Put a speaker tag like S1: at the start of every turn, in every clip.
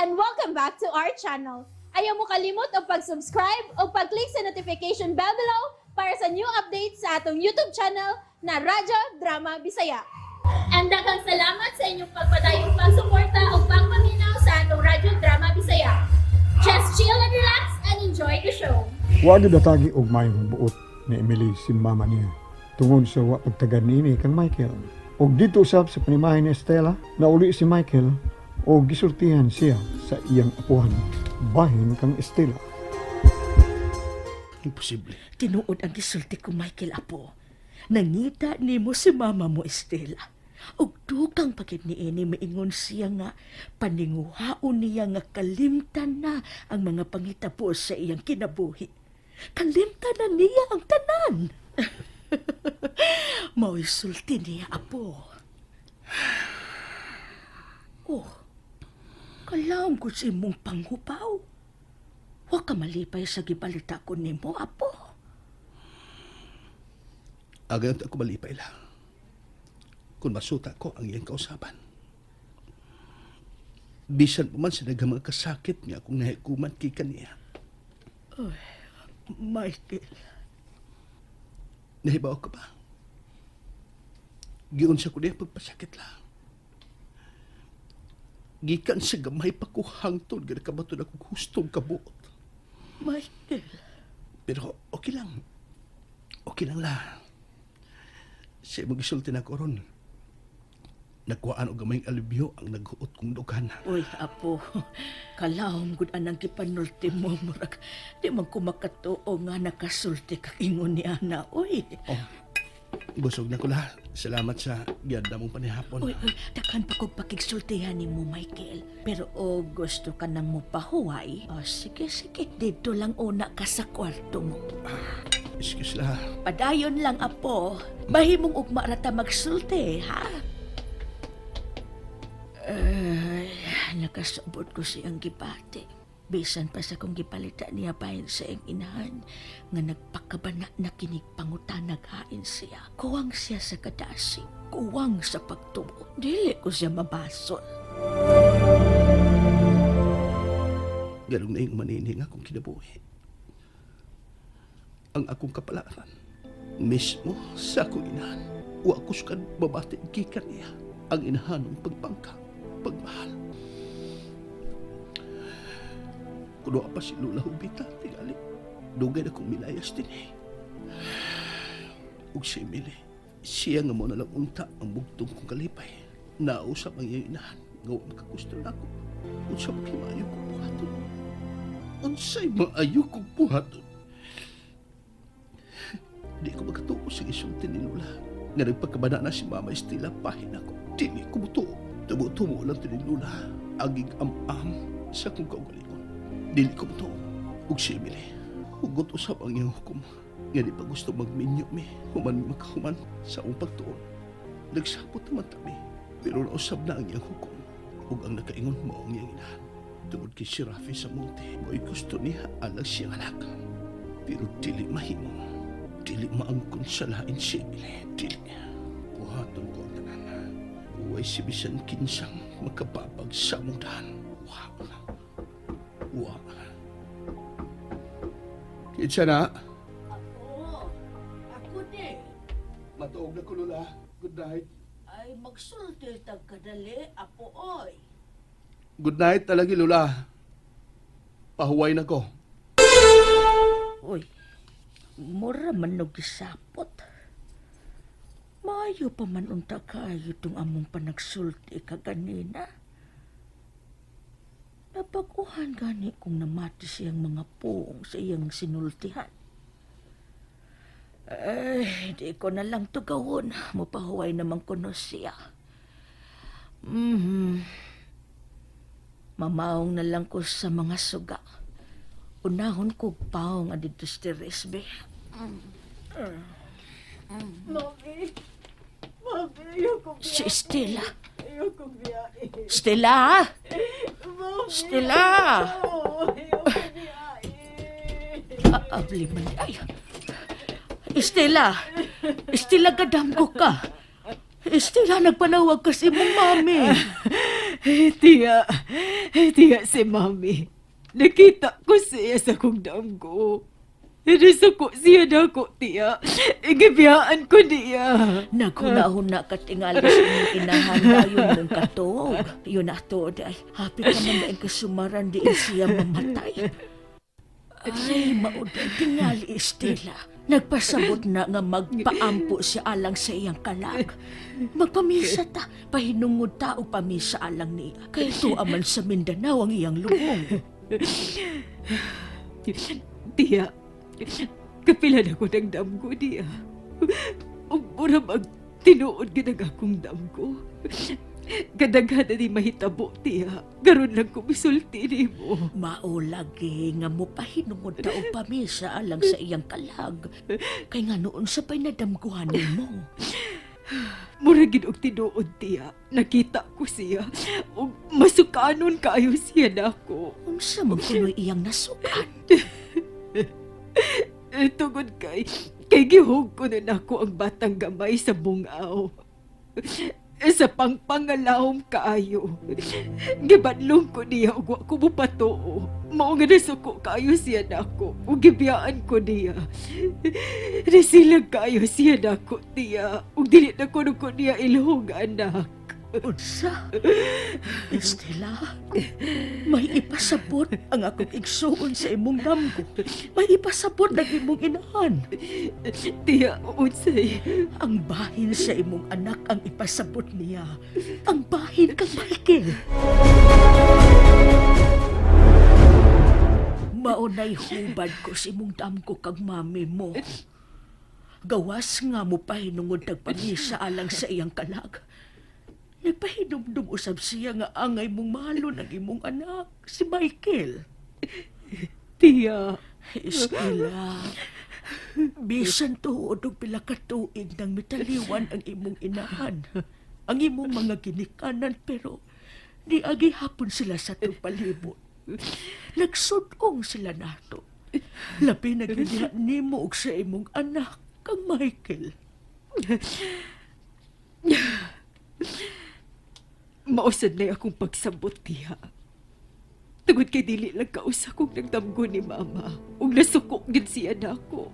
S1: and welcome back to our channel. Ayaw mo kalimot o pag-subscribe o pag-click sa notification bell below para sa new updates sa atong YouTube channel na Radyo Drama Bisaya. And daghang salamat sa inyong pagpadayong pagsuporta o pagpaminaw sa atong Radyo Drama Bisaya. Just chill and relax and enjoy the show.
S2: Wagi datagi og mayong buot ni Emily si mama niya. Tungod sa wa pagtagad niini kang Michael. Og dito usab sa panimahin ni Estela, nauli si Michael o gisultihan siya sa iyang apuhan. Bahin kang Estela.
S3: Imposible.
S4: Tinuod ang gisulti ko, Michael, apo. Nangita ni mo si mama mo, Estela. Ug dukang pagid ni ini maingon siya nga paninguhaon niya nga kalimtan na ang mga pangitabo sa iyang kinabuhi. Kalimtan na niya ang tanan. Mao'y sulti niya, apo. Oh, kalaom ko si imong panghupaw. Wa ka malipay sa gibalita ko nimo, apo.
S3: Agayon ako malipay lang. Kung masuta ko ang iyang kausapan. Bisan pa man sa mga kasakit niya kung nahikuman kika niya.
S4: Ay, Michael.
S3: Nahibaw ka ba? Giyon sa ko niya pagpasakit lang. Gikan sa gamay pa ko hangtod gana kabato na kong hustong kabuot.
S4: Michael.
S3: Pero okay lang. Okay lang la. Sa imong gisulti na ko ron. Nagkuhaan o gamayng alibyo ang naghuot kong dugan.
S4: Uy, apo. Kalawom gud anang kipanulti mo, murag. Di man ko makatuo nga nakasulti kang ingon ni Ana. Uy.
S3: Oh, busog na ko la. Salamat sa giyanda mong panihapon.
S4: Uy, dakan pa kong pakigsultihan ni mo, Michael. Pero gusto ka nang mo pahuway? Sige. Dito lang una ka sa kwarto mo.
S3: Excuse la.
S4: Padayon lang, apo. Mahimong ugma rata magsulti, ha? Nakasabot ko siyang gipati. Bisan pa sa kong gipalita niya bahin sa iyang inahan nga nagpakabana na kinig pangutanag hain siya. Kuwang siya sa kadasi, kuwang sa pagtubo. Dili ko siya mabasol.
S3: Ganong na yung manining akong kinabuhi. Ang akong kapalaran, mismo sa akong inahan, wa ko sukan babati gikan niya ang inahanong pagpangka, pagmahal. Kuno pa si Lula Hubita, tigali. Dugay na kong milayas din eh. Ug si Emily, siya nga mo nalang unta ang bugtong kong kalipay. Nausap ang iyong inahan, nga wa makagusto na ako. Unsay maayo kong buhaton. Unsay maayo kong buhaton. Di ko magkatuo sa isulti ni Lula. Nga nagpagkabana na si Mama Estela, pahin ako. Dili ko mutuo. Tubo-tubo lang ni Lula. Agig am-am sa kong kaugalingon. Dili ko mutuo. Ug si Emily, hugot usap ang iyong hukom. Nga di pa gusto magminyo mi. Human makahuman sa akong pagtuon. Nagsapot naman kami. Pero nausap na ang iyong hukom. Ug ang nakaingon mo ang iyong inahan. Tungod kay si Rafi sa monte, mo'y gusto niya alang siyang anak. Pero dili mahimo. Dili maangkon sa lain si Emily. Dili. Buhaton ko ang tanan. Huwag si bisan kinsang makababag sa mudahan. Wow. Kinsa na?
S4: Ako din.
S3: Matuog na ko, Lula. Good night.
S4: Ay, magsulti tag kadali, apo, oy.
S3: Good night talagi, Lula. Pahuway na ko.
S4: Uy, mura man no gisapot. Maayo pa man unta kayo itong among panagsulti ka ganina. Napakuhan gani kung namati siyang mga puong sa iyang sinultihan. Ay, di ko na lang to gawon. Mapahuway naman kuno siya. Mamaong na lang ko sa mga suga. Unahon ko paong adito sa Teresbe.
S5: Mami, ayoko biyahe.
S4: Si Estela.
S5: Ayoko biyahe.
S4: Stella!
S5: Mami,
S4: Stella!
S5: ayoko biyahe.
S4: Abli man. Ay! Estela! Estela, gadamgo ka. Estela, nagpanawag kasi mong mami.
S5: Tiya si Mami. Nakita ko siya sa kong damgo. Nasuko siya na ko, tiya. Igibiyaan ko niya.
S4: Naghunahuna ka tingali sa inyong inahanda yun mong katog. Yun ato, day. Happy ka man na ang kasumaran di siya mamatay. Ay, mauday tingali, Estela. Nagpasabot na nga magpaampo siya alang sa iyang kalag. Magpamisa ta, pahinungod ta o pamisa alang niya. Kaya ito aman sa Mindanao ang iyang lubong.
S5: Tiya, kapilan ako ng damgo niya. Ug mura mag tinuod ginag akong damgo. Kadaghan di mahitabo, tiya. Garon lang ko misulti ni mo.
S4: Maulagi nga mo pahinungod ta o pamisa alang sa iyang kalag. Kaya nga noon sa pa'y nadamguhan mo.
S5: Mura ginog tinuod, tiya. Nakita ko siya. Ug masukanon kaayo siya nako.
S4: Unsa man kuno'y iyang nasukan?
S5: Tungod kay gihog ko na nako ang batang gamay sa bungaw. Sa pangpangalawom kaayo. Gibadlong ko niya ug wa ko mupatuo. Mao nga nasuko kaayo siya nako ug gibiyaan ko niya. Nasilag kaayo siya nako, tiya. Ug dili na ko niya ilhog, anak.
S4: Unsa? Estela, may ipasabot ang akong igsuon sa imong damgo. May ipasabot ang imong inahan.
S5: Tiya, unsay.
S4: Ang bahin sa imong anak ang ipasabot niya. Ang bahin kang Michael. Maunay hubad ko sa imong damgo kag mami mo. Gawas nga mo pahinungod tagpamisa alang sa iyang kalag. Nagpahinumdum usab siya nga angay mong mahalon ang imong anak, si Michael.
S5: Tiya.
S4: Estela, bisan tuod og pila ka tuig nang mitaliwan ang imong inahan. Ang imong mga ginikanan pero di agi hapon sila sa tong palibot. Nagsudong sila nato. Labi na ganyan nimo og sa imong anak, kang Michael.
S5: Mausad na akong pagsabot, tiya. Tungod kay dili lang kausa kong nagdamgo ni mama. Ug nasukok gid siya nako.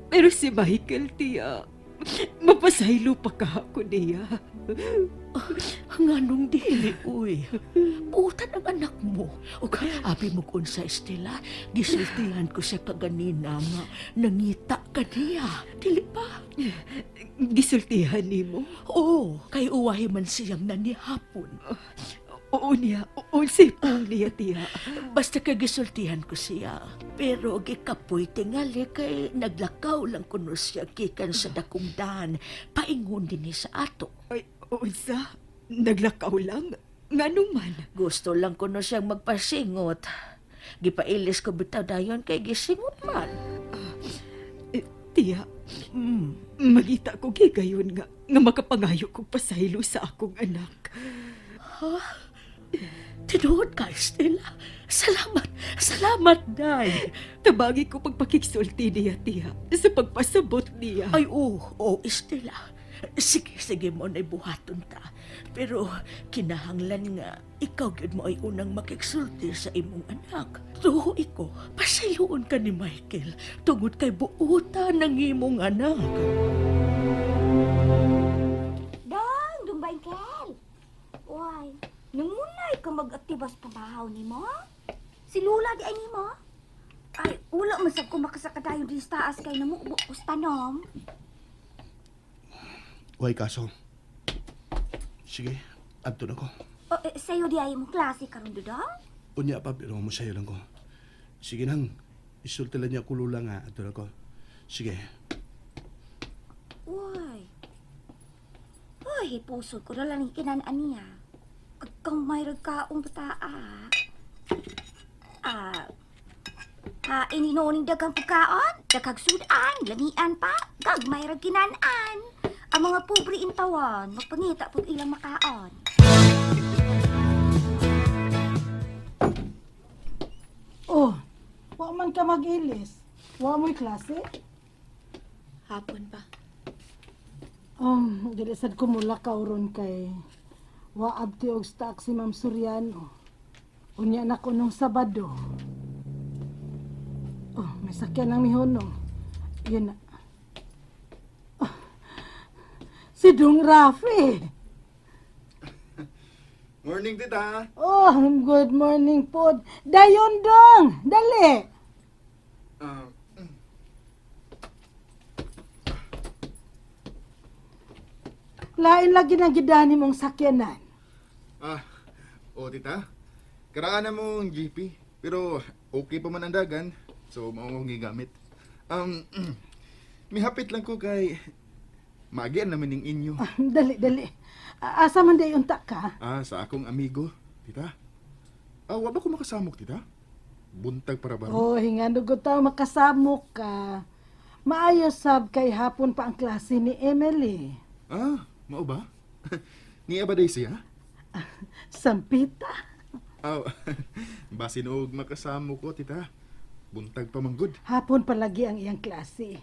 S5: Pero si Michael, tiya, mapasaylo pa kahapon niya.
S4: Nganong dili, uy. Buutan ang anak mo. O abi mo kung sa Estela, gisultihan ko siya kaganina nga nangita ka niya. Dili ba?
S5: Gisultihan nimo?
S4: Oo, kay uwahi man siyang nanihapon.
S5: Oo niya, unsay pong niya, tiya.
S4: Basta kay gisultihan ko siya. Pero gikapoy tingali kay naglakaw lang kuno siya gikan sa dakong dahan. Paingon din sa ato.
S5: Ay, unsa? Naglakaw lang? Nganong man?
S4: Gusto lang kuno siyang magpasingot. Gipailis ko bitaw dayon kay gisingot man.
S5: Tiya, magita ko gigayon nga makapangayo kong pasaylo sa akong anak.
S4: Tinuod ka, Estela. Salamat, salamat, Day.
S5: Tabagi ko pagpakiksulti niya, tiya, sa pagpasabot niya.
S4: Ay, Estela. Sige mo na'y buhaton ta. Pero kinahanglan nga, ikaw gyud mo ay unang makiksulti sa imong anak. Tuho iko, pasayloon ka ni Michael tungod kay buutan ng imong anak.
S6: Dong, Michael. Why? Nangunay ka mag-aktibas pabahaw ni mo? Si Lula di ay ni mo? Ay, wala man sab ko makasakadayon din sa taas kay namubo ko sa tanom.
S3: Uy, kaso. Sige, adto na ko.
S6: O, sa'yo di ay mong klase karon dodong?
S3: Unya pa, pero musayo lang ko. Sige nang, isulti lang niya kulula nga, adto na ko. Sige.
S6: Uy. Uy, pusod ko na lang ikinanaan niya. Kagkang may ragkaong bataa. Ininoning dagang pagkaon, dagag sudan, lamian pa, kag may ragkinanaan. Ang mga pobre intawan, magpangita po ilang makaon.
S7: Oh, wa man ka mag-ilis. Wa mo'y klase?
S1: Hapon pa.
S7: Dili sad ko mula kauron kay waab ti og stock si Ma'am Soriano. Unya na ko nung Sabado. Oh, may sakyan ng mihonong. Yun na. Oh, si Dong Rafi.
S8: Morning, tita.
S7: Oh, good morning po. Dayon dong, dali.
S8: Ah,
S7: Lain lagi na gidani mong sakyanan.
S8: tita. Karaan na mong GP. Pero okay pa man ang dagan. So, maungang gigamit. Mihapit lang ko kay... Magian naman ng inyo.
S7: Dali. Asa man day unta ka?
S8: Sa akong amigo, tita. Wa ba ko makasamok, tita? Buntag para ba?
S7: Oh, hingano ko tayo makasamok ka. Maayos sab kay hapon pa ang klase ni Emily.
S8: Mao ba? Niya ba day siya?
S7: Sampita.
S8: Basin og makasamo ko, tita. Buntag pa manggod.
S7: Hapon palagi ang iyang klase.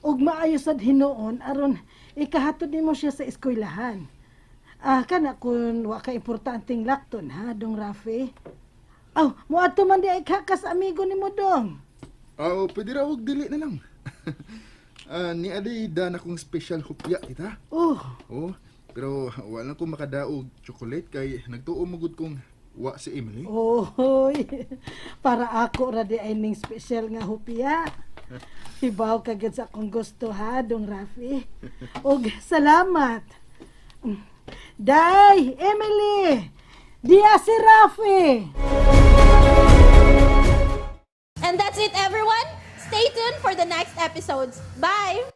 S7: Ug maayos sad hinuon aron ikahatod nimo siya sa eskwelahan. Kana kun wa ka importanteng lakton ha, Dong Rafi. Muadto man di ay kakas amigo nimo Dong.
S8: Pwede raw og dili na lang. Ni aday dan akong special hupya, tita.
S7: Oh,
S8: Pero wala ko makadaog chocolate kay nagtuo mo gud kong wa si Emily.
S7: oy. Para ako ra di ay ning special nga hupya. Hibaw kagad sa akong gusto ha, Dong Rafi. Og salamat. Day, Emily! Diya si Rafi!
S1: And that's it, everyone. Stay tuned for the next episodes. Bye!